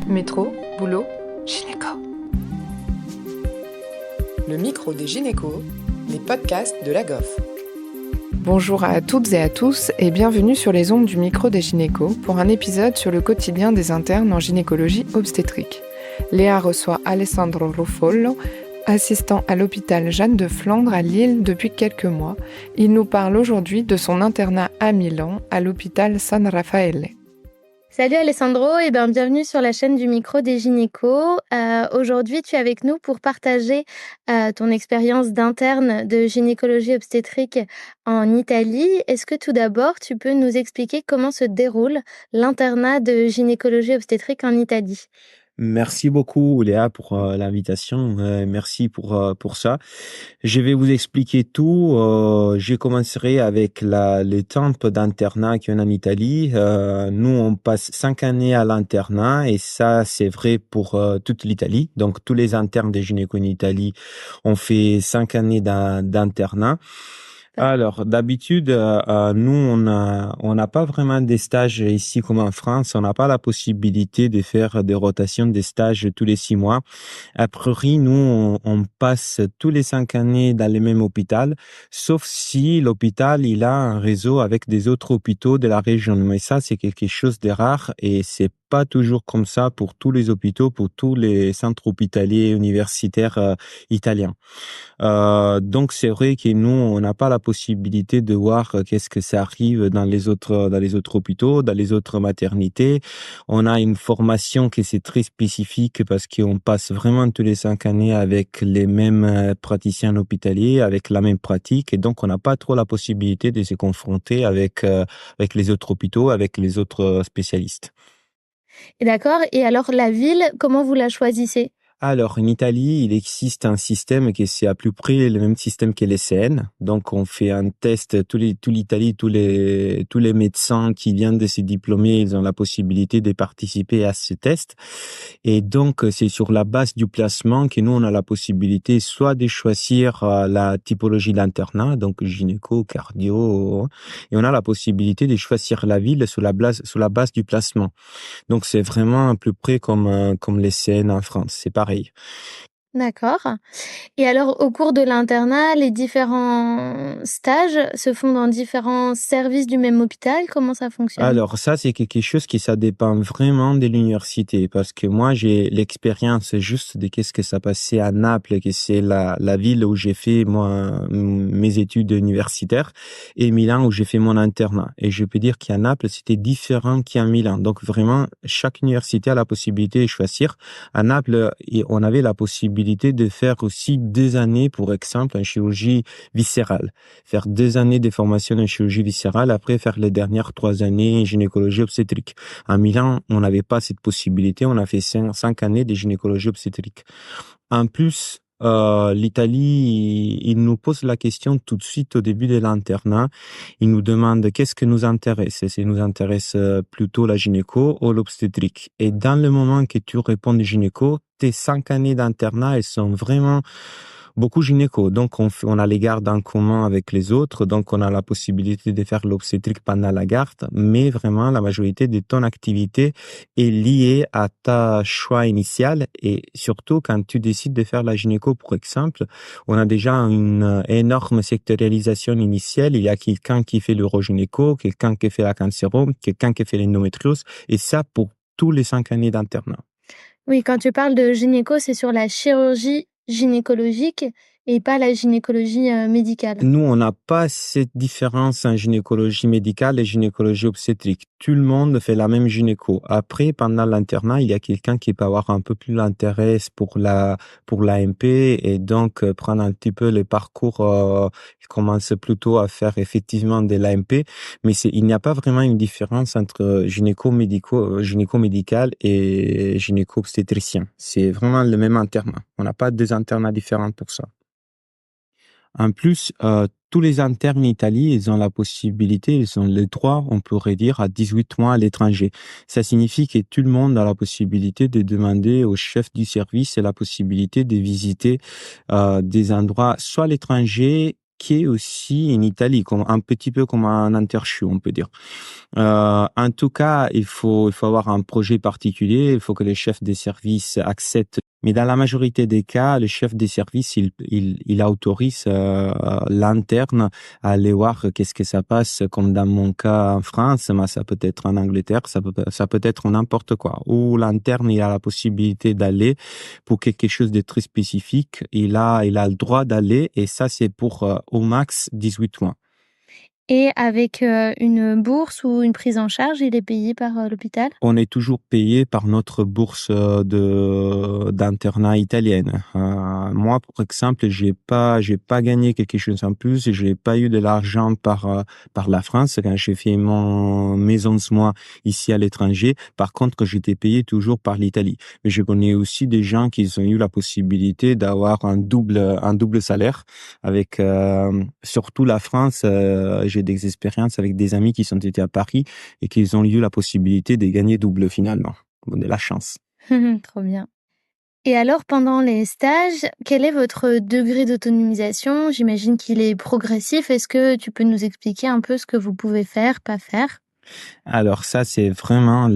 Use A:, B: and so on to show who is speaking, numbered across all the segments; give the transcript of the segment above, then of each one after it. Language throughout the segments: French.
A: Métro, boulot, gynéco.
B: Le micro des gynécos, les podcasts de la GOF.
A: Bonjour à toutes et à tous et bienvenue sur les ondes du micro des gynécos pour un épisode sur le quotidien des internes en gynécologie obstétrique. Léa reçoit Alessandro Ruffolo, assistant à l'hôpital Jeanne de Flandre à Lille depuis quelques mois. Il nous parle aujourd'hui de son internat à Milan à l'hôpital San Raffaele.
C: Salut Alessandro et bienvenue sur la chaîne du micro des gynécos. Aujourd'hui, tu es avec nous pour partager ton expérience d'interne de gynécologie obstétrique en Italie. Est-ce que tout d'abord, tu peux nous expliquer comment se déroule l'internat de gynécologie obstétrique en Italie ?
D: Merci beaucoup Léa pour l'invitation. Merci pour ça. Je vais vous expliquer tout. Je commencerai avec les temps d'internat qu'il y en a en Italie. Nous, on passe 5 années à l'internat et ça, c'est vrai pour toute l'Italie. Donc, tous les internes des gynécos en Italie ont fait 5 années d'internat. Alors, d'habitude, nous, on n'a pas vraiment des stages ici comme en France. On n'a pas la possibilité de faire des rotations des stages tous les 6 mois. A priori, nous, on passe tous les 5 années dans le même hôpital, sauf si l'hôpital, il a un réseau avec des autres hôpitaux de la région. Mais ça, c'est quelque chose de rare et c'est pas toujours comme ça pour tous les hôpitaux, pour tous les centres hospitaliers universitaires italiens. Donc c'est vrai que nous on n'a pas la possibilité de voir qu'est-ce que ça arrive dans les autres hôpitaux, dans les autres maternités. On a une formation qui c'est très spécifique parce qu'on passe vraiment tous les 5 années avec les mêmes praticiens hospitaliers, avec la même pratique et donc on n'a pas trop la possibilité de se confronter avec les autres hôpitaux, avec les autres spécialistes.
C: D'accord. Et alors la ville, comment vous la choisissez ?
D: Alors, en Italie, il existe un système qui c'est à peu près le même système que l'ECN. Donc, on fait un test, toute l'Italie, tous les médecins qui viennent de se diplômer, ils ont la possibilité de participer à ce test. Et donc, c'est sur la base du placement que nous, on a la possibilité soit de choisir la typologie d'internat, donc gynéco, cardio, et on a la possibilité de choisir la ville sur la base du placement. Donc, c'est vraiment à peu près comme l'ECN en France. C'est pareil.
C: D'accord. Et alors, au cours de l'internat, les différents stages se font dans différents services du même hôpital. Comment ça fonctionne ?
D: Alors, ça, c'est quelque chose qui ça dépend vraiment de l'université. Parce que moi, j'ai l'expérience juste de qu'est-ce que ça passait à Naples, que c'est la ville où j'ai fait, moi, mes études universitaires, et Milan où j'ai fait mon internat. Et je peux dire qu'à Naples, c'était différent qu'à Milan. Donc, vraiment, chaque université a la possibilité de choisir. À Naples, on avait la possibilité de faire aussi 2 années, pour exemple, en chirurgie viscérale. Faire 2 années de formation en chirurgie viscérale, après faire les dernières 3 années en gynécologie obstétrique. À Milan, on n'avait pas cette possibilité. On a fait 5 années de gynécologie obstétrique. En plus, l'Italie, il nous pose la question tout de suite au début de l'internat. Il nous demande qu'est-ce que nous intéresse. Si nous intéresse plutôt la gynéco ou l'obstétrique. Et dans le moment que tu réponds gynéco, tes 5 années d'internat, elles sont vraiment beaucoup gynéco. Donc, on a les gardes en commun avec les autres. Donc, on a la possibilité de faire l'obstétrique pendant la garde. Mais vraiment, la majorité de ton activité est liée à ta choix initial. Et surtout, quand tu décides de faire la gynéco, par exemple, on a déjà une énorme sectorialisation initiale. Il y a quelqu'un qui fait l'urogynéco, quelqu'un qui fait la cancéro, quelqu'un qui fait l'endométriose. Et ça, pour tous les 5 années d'internat.
C: Oui, quand tu parles de gynéco, c'est sur la chirurgie gynécologique et pas la gynécologie médicale.
D: Nous, on n'a pas cette différence en gynécologie médicale et gynécologie obstétrique. Tout le monde fait la même gynéco. Après, pendant l'internat, il y a quelqu'un qui peut avoir un peu plus l'intérêt pour l'AMP et donc prendre un petit peu le parcours, il commence plutôt à faire effectivement de l'AMP. Mais il n'y a pas vraiment une différence entre gynéco médical et gynéco obstétricien. C'est vraiment le même internat. On n'a pas 2 internats différents pour ça. En plus, tous les internes en Italie, ils ont la possibilité, ils ont le droit, on pourrait dire, à 18 mois à l'étranger. Ça signifie que tout le monde a la possibilité de demander au chef du service la possibilité de visiter des endroits, soit à l'étranger, qui est aussi en Italie, comme un petit peu comme un interchu, on peut dire. En En tout cas, il faut avoir un projet particulier. Il faut que les chefs des services acceptent. Mais dans la majorité des cas, le chef des services, il autorise l'interne à aller voir qu'est-ce que ça passe, comme dans mon cas en France, mais ça peut être en Angleterre, ça peut être n'importe quoi. Où l'interne, il a la possibilité d'aller pour quelque chose de très spécifique. Il a le droit d'aller, et ça, c'est pour au max 18 mois.
C: Et avec, une bourse ou une prise en charge, il est payé par, l'hôpital?
D: On est toujours payé par notre bourse d'internat italienne. Moi, par exemple, j'ai pas gagné quelque chose en plus. J'ai pas eu de l'argent par la France quand j'ai fait mes 11 mois ici à l'étranger. Par contre, j'étais payé toujours par l'Italie. Mais je connais aussi des gens qui ont eu la possibilité d'avoir un double salaire avec surtout la France. J'ai des expériences avec des amis qui sont été à Paris et qu'ils ont eu la possibilité de gagner double finalement. De la chance.
C: Trop bien. Et alors pendant les stages, quel est votre degré d'autonomisation? J'imagine qu'il est progressif. Est-ce que tu peux nous expliquer un peu ce que vous pouvez faire, pas faire?
D: Alors ça, c'est vraiment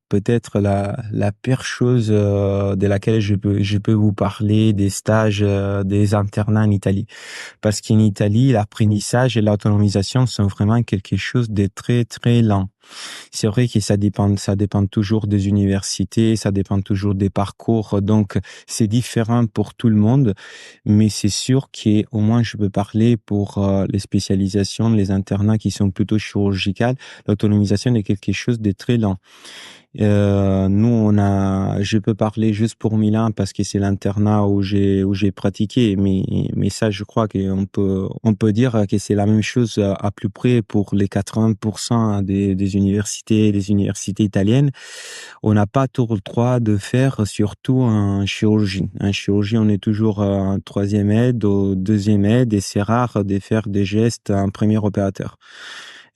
D: peut-être la pire chose de laquelle je peux vous parler des stages, des internats en Italie. Parce qu'en Italie, l'apprentissage et l'autonomisation sont vraiment quelque chose de très, très lent. C'est vrai que ça dépend toujours des universités, ça dépend toujours des parcours, donc c'est différent pour tout le monde, mais c'est sûr qu'au moins je peux parler pour les spécialisations, les internats qui sont plutôt chirurgicales, l'autonomisation est quelque chose de très lent. Je peux parler juste pour Milan parce que c'est l'internat où j'ai pratiqué, mais ça, je crois on peut dire que c'est la même chose à plus près pour les 80% des universités italiennes. On n'a pas tout le droit de faire, surtout en chirurgie. En chirurgie, on est toujours en troisième aide, au deuxième aide, et c'est rare de faire des gestes en premier opérateur.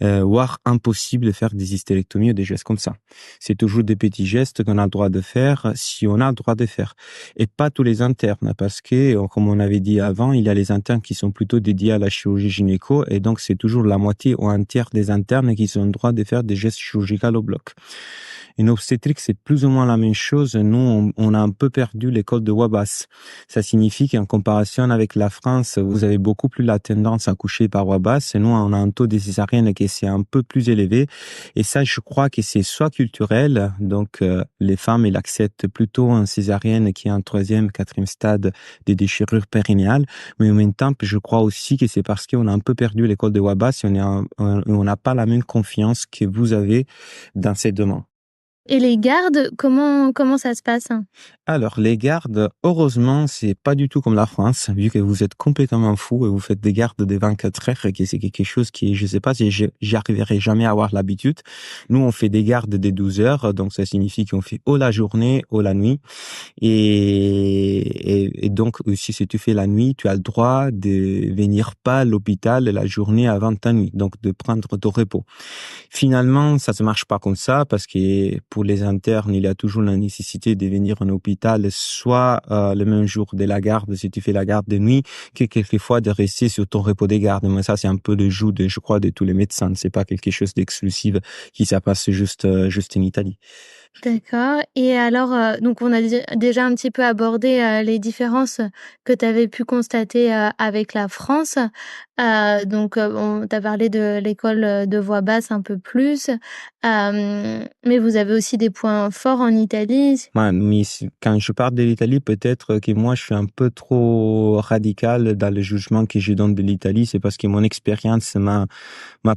D: Voire impossible de faire des hystérectomies ou des gestes comme ça. C'est toujours des petits gestes qu'on a le droit de faire si on a le droit de faire. Et pas tous les internes, parce que, comme on avait dit avant, il y a les internes qui sont plutôt dédiés à la chirurgie gynéco, et donc c'est toujours la moitié ou un tiers des internes qui ont le droit de faire des gestes chirurgicaux au bloc. En obstétrique, c'est plus ou moins la même chose. Nous, on a un peu perdu l'école de Wabas. Ça signifie qu'en comparaison avec la France, vous avez beaucoup plus la tendance à coucher par Wabas. Et nous, on a un taux de césarienne qui est un peu plus élevé. Et ça, je crois que c'est soit culturel, donc les femmes, elles acceptent plutôt un césarienne qui est un troisième, quatrième stade de déchirure périnéale. Mais en même temps, je crois aussi que c'est parce qu'on a un peu perdu l'école de Wabas et on n'a pas la même confiance que vous avez dans ces demandes.
C: Et les gardes, comment ça se passe?
D: Alors, les gardes, heureusement, c'est pas du tout comme la France, vu que vous êtes complètement fou et vous faites des gardes de 24 heures, et que c'est quelque chose qui, je sais pas si j'arriverai jamais à avoir l'habitude. Nous, on fait des gardes de 12 heures, donc ça signifie qu'on fait ou la journée ou la nuit. Et donc, aussi, si tu fais la nuit, tu as le droit de venir pas à l'hôpital la journée avant ta nuit, donc de prendre ton repos. Finalement, ça se marche pas comme ça, parce que pour les internes, il y a toujours la nécessité de venir en hôpital, soit le même jour de la garde, si tu fais la garde de nuit, que quelquefois de rester sur ton repos des gardes. Mais ça, c'est un peu le joug je crois, de tous les médecins. C'est pas quelque chose d'exclusif qui ça passe juste en Italie.
C: D'accord. Et alors, donc on a déjà un petit peu abordé, les différences que tu avais pu constater, avec la France. Donc, on tu parlé de l'école, de voix basse un peu plus. Mais vous avez aussi des points forts en Italie?
D: Ouais, mais quand je parle de l'Italie, peut-être que moi, je suis un peu trop radical dans le jugement que je donne de l'Italie. C'est parce que mon expérience m'a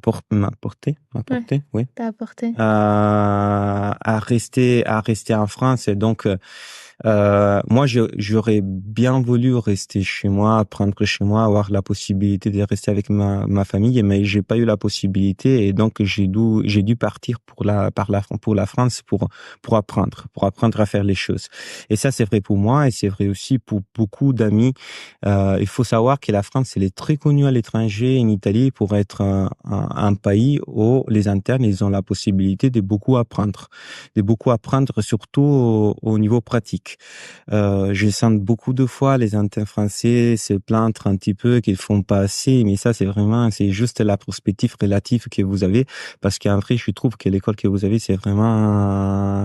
D: porté, oui,
C: T'as apporté.
D: à rester en France. Et donc, moi, j'aurais bien voulu rester chez moi, apprendre chez moi, avoir la possibilité de rester avec ma famille, mais j'ai pas eu la possibilité, et donc j'ai dû partir pour la France pour apprendre à faire les choses. Et ça, c'est vrai pour moi, et c'est vrai aussi pour beaucoup d'amis. Il faut savoir que la France, elle est très connue à l'étranger, en Italie, pour être un pays où les internes, ils ont la possibilité de beaucoup apprendre surtout au niveau pratique. public. Je sens beaucoup de fois les internes français se plaindre un petit peu qu'ils font pas assez, mais ça c'est juste la perspective relative que vous avez, parce qu'en vrai je trouve que l'école que vous avez c'est vraiment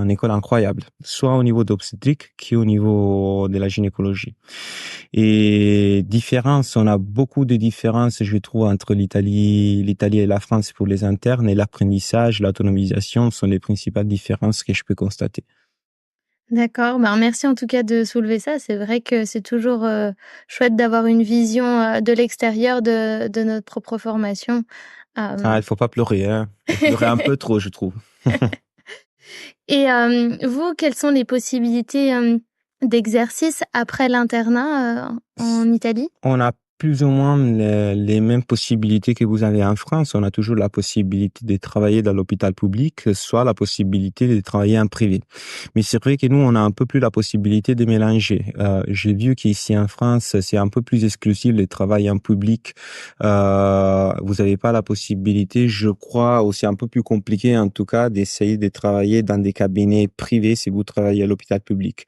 D: une école incroyable, soit au niveau d'obstétrique qu'au niveau de la gynécologie. Et différence, on a beaucoup de différences, je trouve, entre l'Italie et la France pour les internes, et l'apprentissage, l'autonomisation sont les principales différences que je peux constater.
C: D'accord, ben, merci en tout cas de soulever ça. C'est vrai que c'est toujours, chouette d'avoir une vision, de l'extérieur de notre propre formation.
D: Ah,
C: Hem
D: il faut pas pleurer, hein. Vous pleurez un peu trop, je trouve.
C: Et vous, quelles sont les possibilités, d'exercice après l'internat, en Italie?
D: On a plus ou moins les mêmes possibilités que vous avez en France. On a toujours la possibilité de travailler dans l'hôpital public, soit la possibilité de travailler en privé. Mais c'est vrai que nous, on a un peu plus la possibilité de mélanger. J'ai vu qu'ici en France, c'est un peu plus exclusif le travail en public. Vous n'avez pas la possibilité, je crois, ou c'est un peu plus compliqué en tout cas, d'essayer de travailler dans des cabinets privés si vous travaillez à l'hôpital public.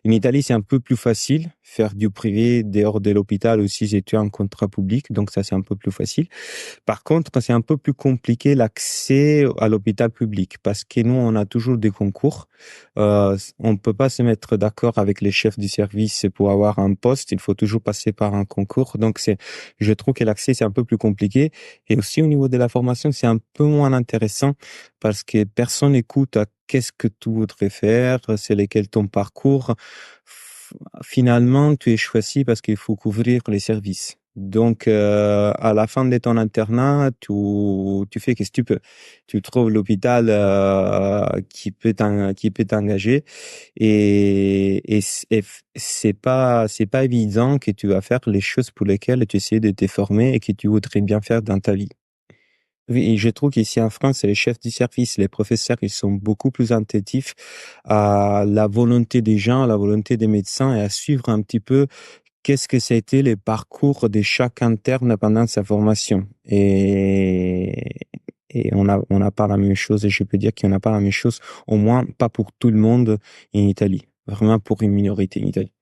D: En Italie, c'est un peu plus facile faire du privé dehors de l'hôpital aussi, si tu as un contrat public, donc ça c'est un peu plus facile. Par contre, c'est un peu plus compliqué l'accès à l'hôpital public parce que nous, on a toujours des concours. On peut pas se mettre d'accord avec les chefs du service pour avoir un poste. Il faut toujours passer par un concours. Donc je trouve que l'accès c'est un peu plus compliqué. Et aussi au niveau de la formation, c'est un peu moins intéressant parce que personne n'écoute à qu'est-ce que tu voudrais faire, c'est lequel ton parcours. Finalement, tu es choisi parce qu'il faut couvrir les services. Donc, à la fin de ton internat, tu fais qu'est-ce que tu peux. Tu trouves l'hôpital qui peut t'engager et c'est pas évident que tu vas faire les choses pour lesquelles tu essaies de te former et que tu voudrais bien faire dans ta vie. Oui, et je trouve qu'ici en France, les chefs du service, les professeurs, ils sont beaucoup plus attentifs à la volonté des gens, à la volonté des médecins et à suivre un petit peu qu'est-ce que ça a été le parcours de chaque interne pendant sa formation. Et on n'a pas la même chose, et je peux dire qu'il n'y en a pas la même chose, au moins pas pour tout le monde en Italie. Vraiment pour une minorité en Italie.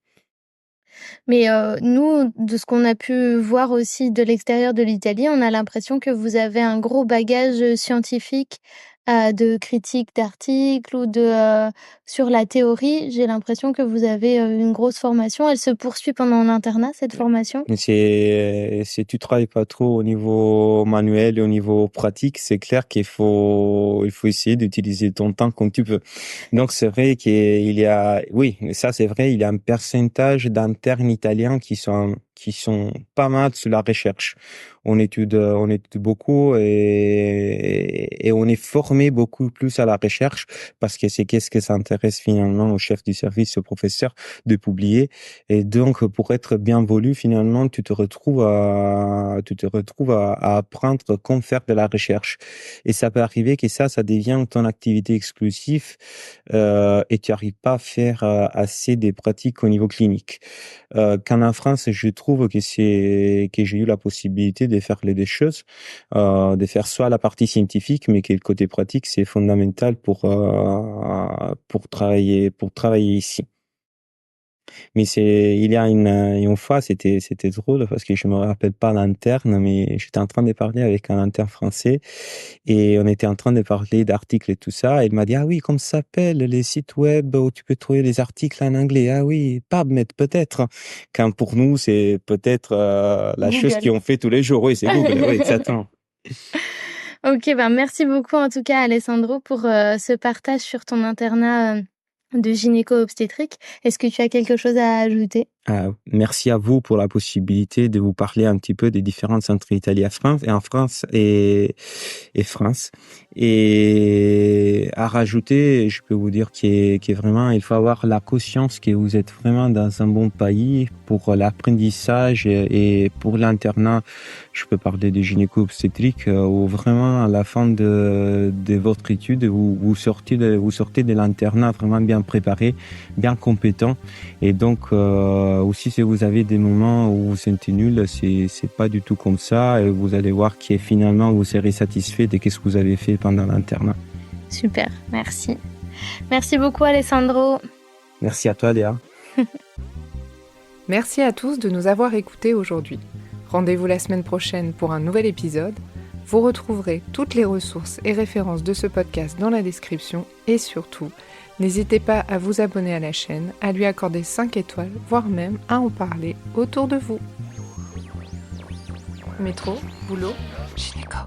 C: Mais nous, de ce qu'on a pu voir aussi de l'extérieur de l'Italie, on a l'impression que vous avez un gros bagage, scientifique, de critique d'articles ou sur la théorie. J'ai l'impression que vous avez, une grosse formation. Elle se poursuit pendant l'internat, cette formation?
D: Si tu travailles pas trop au niveau manuel et au niveau pratique, c'est clair qu'il faut essayer d'utiliser ton temps comme tu peux. Donc, c'est vrai oui, ça, c'est vrai, il y a un pourcentage d'internes italiens qui sont pas mal sur la recherche. On étude beaucoup et on est formé beaucoup plus à la recherche parce que c'est qu'est-ce que ça intéresse finalement au chef du service, au professeur de publier. Et donc, pour être bien voulu, finalement, tu te retrouves à apprendre comment faire de la recherche. Et ça peut arriver que ça devient ton activité exclusive, et tu n'arrives pas à faire assez des pratiques au niveau clinique. Quand en France, je trouve que j'ai eu la possibilité de faire les deux choses, de faire soit la partie scientifique, mais que le côté pratique, c'est fondamental pour travailler ici. Mais il y a une fois, c'était drôle parce que je me rappelle pas l'interne, mais j'étais en train de parler avec un interne français et on était en train de parler d'articles et tout ça. Et il m'a dit, ah oui, comment ça s'appelle les sites web où tu peux trouver les articles en anglais? Ah oui, PubMed peut-être. Quand pour nous, c'est peut-être la chose
C: Google.
D: qu'on fait tous les jours. Oui, c'est Google. Oui, exactement.
C: OK, ben, merci beaucoup en tout cas Alessandro pour, ce partage sur ton internat, de gynéco-obstétrique. Est-ce que tu as quelque chose à ajouter?
D: Merci à vous pour la possibilité de vous parler un petit peu des différences entre Italie et France et France. Et à rajouter, je peux vous dire qu'il vraiment, il faut avoir la conscience que vous êtes vraiment dans un bon pays pour l'apprentissage et pour l'internat. Je peux parler de gynéco-obstétrique où vraiment à la fin de votre étude, vous sortez de l'internat vraiment bien préparé, bien compétent. Et donc, aussi, si vous avez des moments où vous sentez nul, c'est pas du tout comme ça. Et vous allez voir que finalement, vous serez satisfait de ce que vous avez fait pendant l'internat.
C: Super, merci. Merci beaucoup Alessandro.
D: Merci à toi, Léa.
A: Merci à tous de nous avoir écoutés aujourd'hui. Rendez-vous la semaine prochaine pour un nouvel épisode. Vous retrouverez toutes les ressources et références de ce podcast dans la description et surtout, n'hésitez pas à vous abonner à la chaîne, à lui accorder 5 étoiles, voire même à en parler autour de vous. Métro, boulot, gynéco.